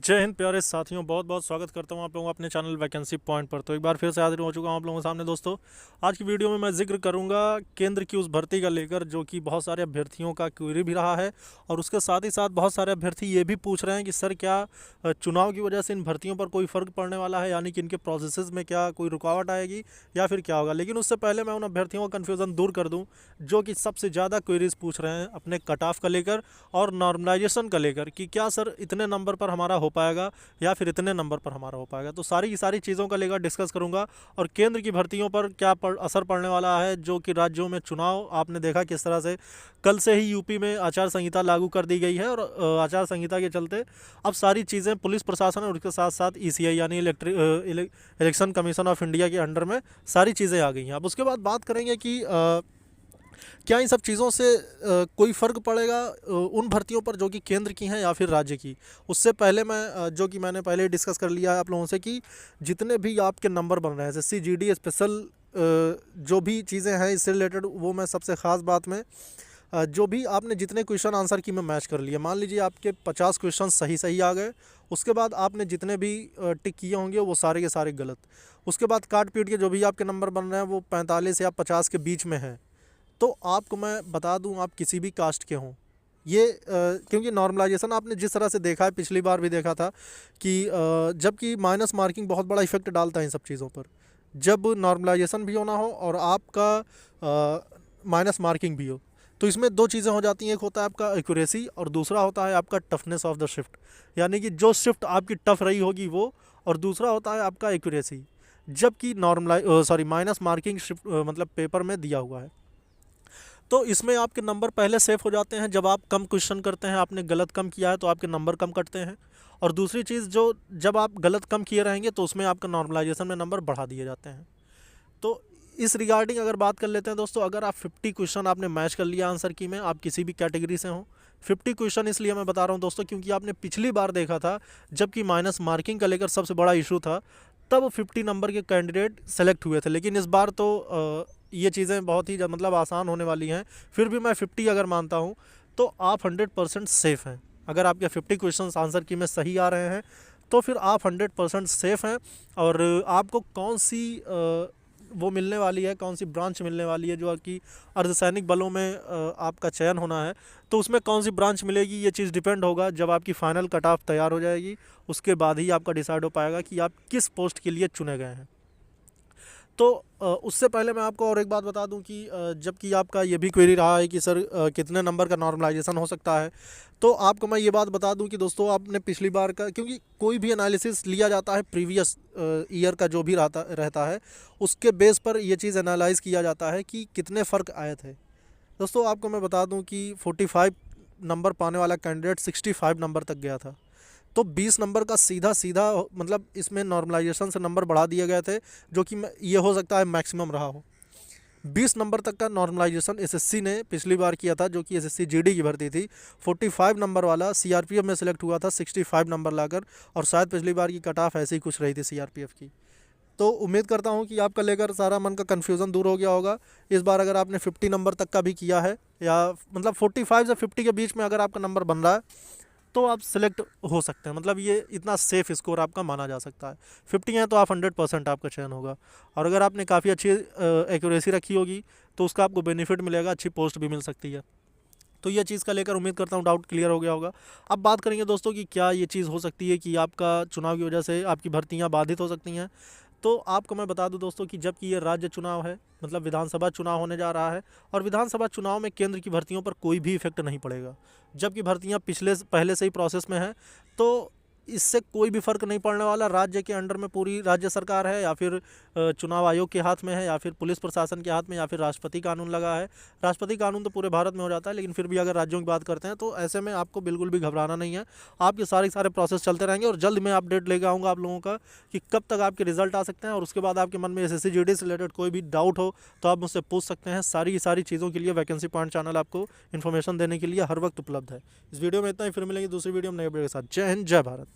जय हिंद प्यारे साथियों, बहुत बहुत स्वागत करता हूं आप लोगों का अपने चैनल वैकेंसी पॉइंट पर। तो एक बार फिर से हाजिर हो चुका हूं आप लोगों के सामने दोस्तों। आज की वीडियो में मैं जिक्र करूंगा केंद्र की उस भर्ती का लेकर जो कि बहुत सारे अभ्यर्थियों का क्वेरी भी रहा है, और उसके साथ ही साथ बहुत सारे अभ्यर्थी ये भी पूछ रहे हैं कि सर क्या चुनाव की वजह से इन भर्तियों पर कोई फ़र्क पड़ने वाला है, यानी कि इनके प्रोसेस में क्या कोई रुकावट आएगी या फिर क्या होगा। लेकिन उससे पहले मैं उन अभ्यर्थियों का कन्फ्यूज़न दूर कर दूँ जो कि सबसे ज़्यादा क्वेरीज पूछ रहे हैं अपने कट ऑफ का लेकर और नॉर्मलाइजेशन का लेकर कि क्या सर इतने नंबर पर हमारा हो पाएगा या फिर इतने नंबर पर हमारा हो पाएगा। तो सारी की सारी चीज़ों का लेकर डिस्कस करूंगा, और केंद्र की भर्तियों पर क्या असर पड़ने वाला है, जो कि राज्यों में चुनाव आपने देखा किस तरह से कल से ही यूपी में आचार संहिता लागू कर दी गई है, और आचार संहिता के चलते अब सारी चीज़ें पुलिस प्रशासन और उसके साथ साथ ईसीआई यानी इलेक्शन कमीशन ऑफ इंडिया के अंडर में सारी चीज़ें आ गई हैं। अब उसके बाद बात करेंगे कि क्या इन सब चीज़ों से कोई फ़र्क पड़ेगा उन भर्तियों पर जो कि केंद्र की हैं या फिर राज्य की। उससे पहले मैं जो कि मैंने पहले डिस्कस कर लिया है आप लोगों से कि जितने भी आपके नंबर बन रहे हैं एसएससी जीडी स्पेशल जो भी चीज़ें हैं इससे रिलेटेड, वो मैं सबसे ख़ास बात में जो भी आपने जितने क्वेश्चन आंसर की मैं मैच कर लिया, मान लीजिए आपके 50 क्वेश्चन सही सही आ गए, उसके बाद आपने जितने भी टिक किए होंगे वो सारे के सारे गलत, उसके बाद काट पीट के जो भी आपके नंबर बन रहे हैं वो 45 या 50 के बीच में हैं, तो आपको मैं बता दूं आप किसी भी कास्ट के हों ये क्योंकि नॉर्मलाइजेशन आपने जिस तरह से देखा है, पिछली बार भी देखा था कि जबकि माइनस मार्किंग बहुत बड़ा इफेक्ट डालता है इन सब चीज़ों पर, जब नॉर्मलाइजेशन भी होना हो और आपका माइनस मार्किंग भी हो, तो इसमें दो चीज़ें हो जाती हैं। एक होता है आपका एक्यूरेसी और दूसरा होता है आपका टफनेस ऑफ द शिफ्ट, यानी कि जो शिफ्ट आपकी टफ रही होगी वो, और दूसरा होता है आपका एक्यूरेसी जबकि माइनस मार्किंग शिफ्ट मतलब पेपर में दिया हुआ है। तो इसमें आपके नंबर पहले सेफ हो जाते हैं, जब आप कम क्वेश्चन करते हैं, आपने गलत कम किया है तो आपके नंबर कम कटते हैं, और दूसरी चीज़ जो जब आप गलत कम किए रहेंगे तो उसमें आपका नॉर्मलाइजेशन में नंबर बढ़ा दिए जाते हैं। तो इस रिगार्डिंग अगर बात कर लेते हैं दोस्तों, अगर आप 50 क्वेश्चन आपने मैच कर लिया आंसर की में, आप किसी भी कैटेगरी से हों, 50 क्वेश्चन इसलिए मैं बता रहा हूं दोस्तों क्योंकि आपने पिछली बार देखा था जबकि माइनस मार्किंग का लेकर सबसे बड़ा इशू था, तब 50 नंबर के कैंडिडेट सेलेक्ट हुए थे। लेकिन इस बार तो ये चीज़ें बहुत ही मतलब आसान होने वाली हैं। फिर भी मैं 50 अगर मानता हूँ तो आप 100% सेफ़ हैं। अगर आपके 50 क्वेश्चन आंसर की में सही आ रहे हैं तो फिर आप 100% सेफ़ हैं। और आपको कौन सी वो मिलने वाली है, कौन सी ब्रांच मिलने वाली है जो कि अर्धसैनिक बलों में आपका चयन होना है, तो उसमें कौन सी ब्रांच मिलेगी ये चीज़ डिपेंड होगा जब आपकी फ़ाइनल कट ऑफ तैयार हो जाएगी, उसके बाद ही आपका डिसाइड हो पाएगा कि आप किस पोस्ट के लिए चुने गए हैं। तो उससे पहले मैं आपको और एक बात बता दूं कि जबकि आपका ये भी क्वेरी रहा है कि सर कितने नंबर का नॉर्मलाइजेशन हो सकता है, तो आपको मैं ये बात बता दूं कि दोस्तों आपने पिछली बार का, क्योंकि कोई भी एनालिसिस लिया जाता है प्रीवियस ईयर का जो भी रहता है, उसके बेस पर ये चीज़ एनालाइज़ किया जाता है कि कितने फ़र्क आए थे। दोस्तों आपको मैं बता दूँ कि 45 नंबर पाने वाला कैंडिडेट 65 नंबर तक गया था, तो 20 नंबर का सीधा सीधा मतलब इसमें नॉर्मलाइजेशन से नंबर बढ़ा दिए गए थे, जो कि ये हो सकता है मैक्सिमम रहा हो। 20 नंबर तक का नॉर्मलाइजेशन एसएससी ने पिछली बार किया था, जो कि एसएससी जीडी की भर्ती थी। 45 नंबर वाला सीआरपीएफ में सिलेक्ट हुआ था 65 नंबर लाकर, और शायद पिछली बार की कट ऑफ ऐसी ही कुछ रही थी सीआरपीएफ की। तो उम्मीद करता हूँ कि आपका लेकर सारा मन का कन्फ्यूज़न दूर हो गया होगा। इस बार अगर आपने 50 नंबर तक का भी किया है, या मतलब 45 से 50 के बीच में अगर आपका नंबर बन रहा है, तो आप सिलेक्ट हो सकते हैं। मतलब ये इतना सेफ़ स्कोर आपका माना जा सकता है। 50 है तो आप 100% आपका चयन होगा, और अगर आपने काफ़ी अच्छी एक्यूरेसी रखी होगी तो उसका आपको बेनिफिट मिलेगा, अच्छी पोस्ट भी मिल सकती है। तो ये चीज़ का लेकर उम्मीद करता हूँ डाउट क्लियर हो गया होगा। अब बात करेंगे दोस्तों कि क्या ये चीज़ हो सकती है कि आपका चुनाव की वजह से आपकी भर्तियाँ बाधित हो सकती हैं। तो आपको मैं बता दूं दोस्तों कि जबकि ये राज्य चुनाव है, मतलब विधानसभा चुनाव होने जा रहा है, और विधानसभा चुनाव में केंद्र की भर्तियों पर कोई भी इफेक्ट नहीं पड़ेगा, जबकि भर्तियां पहले से ही प्रोसेस में हैं। तो इससे कोई भी फ़र्क नहीं पड़ने वाला। राज्य के अंडर में पूरी राज्य सरकार है, या फिर चुनाव आयोग के हाथ में है, या फिर पुलिस प्रशासन के हाथ में, या फिर राष्ट्रपति कानून लगा है। राष्ट्रपति कानून तो पूरे भारत में हो जाता है, लेकिन फिर भी अगर राज्यों की बात करते हैं तो ऐसे में आपको बिल्कुल भी घबराना नहीं है। आपके सारे प्रोसेस चलते रहेंगे, और जल्द मैं अपडेट लेकर आऊँगा आप लोगों का कि कब तक आपके रिजल्ट आ सकते हैं। और उसके बाद आपके मन में एसएससी जीडी से रिलेटेड कोई भी डाउट हो तो आप मुझसे पूछ सकते हैं। सारी चीज़ों के लिए वैकेंसी पॉइंट चैनल आपको इन्फॉर्मेशन देने के लिए हर वक्त उपलब्ध है। इस वीडियो में इतना ही, फिर मिलेंगे दूसरी वीडियो में नए अपडेट के साथ। जय हिंद, जय भारत।